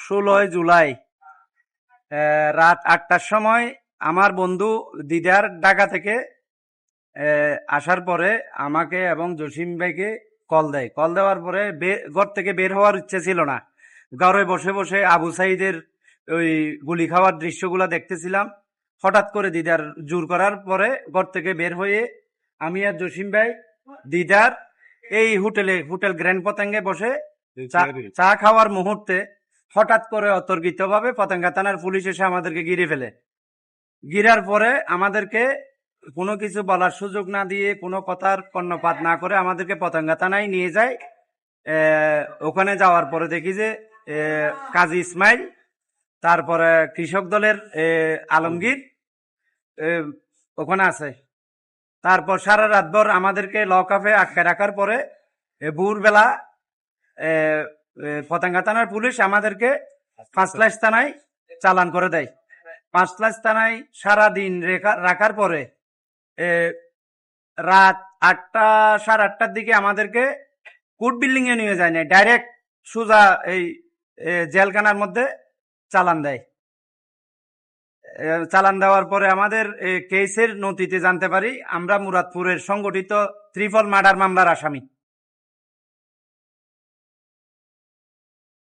16 জুলাই রাত 8টার সময় আমার বন্ধু দিদার ঢাকা থেকে আসার পরে আমাকে এবং জসিম ভাইকে কল দেওয়ার পরে ঘর থেকে বের হওয়ার ইচ্ছে ছিল না। ঘরে বসে বসে আবু সাইদের ওই গুলি খাওয়ার দৃশ্যগুলো দেখতেছিলাম। হঠাৎ করে দিদার জোর করার পরে ঘর থেকে বের হয়ে আমি আর জসিম ভাই দিদার এই হোটেল গ্র্যান্ড পতেঙ্গে বসে চা খাওয়ার মুহূর্তে হঠাৎ করে অতর্কিতভাবে পতেঙ্গা থানার পুলিশ এসে আমাদেরকে ঘিরে ফেলে। ঘিরার পরে আমাদেরকে কোনো কিছু বলার সুযোগ না দিয়ে, কোনো কথার কর্ণপাত না করে আমাদেরকে পতেঙ্গা থানায় নিয়ে যায়। ওখানে যাওয়ার পরে দেখি যে কাজী ইসমাইল, তারপরে কৃষক দলের আলমগীর ওখানে আছে। তারপর সারা রাতভর আমাদেরকে লকআপে আটকে রাখার পরে ভোরবেলা পতেঙ্গা থানার পুলিশ আমাদেরকে পাঁচলাইশ থানায় চালান করে দেয়। পাঁচলাইশ থানায় সারাদিন রাখার পরে রাত 8টা সাড়ে 8টার দিকে আমাদেরকে কোর্ট বিল্ডিং এ নিয়ে যায় না, ডাইরেক্ট সোজা এই জেলখানার মধ্যে চালান দেয়। চালান দেওয়ার পরে আমাদের কেসের নথিতে জানতে পারি আমরা মুরাদপুরের সংগঠিত ত্রিপল মার্ডার মামলার আসামি।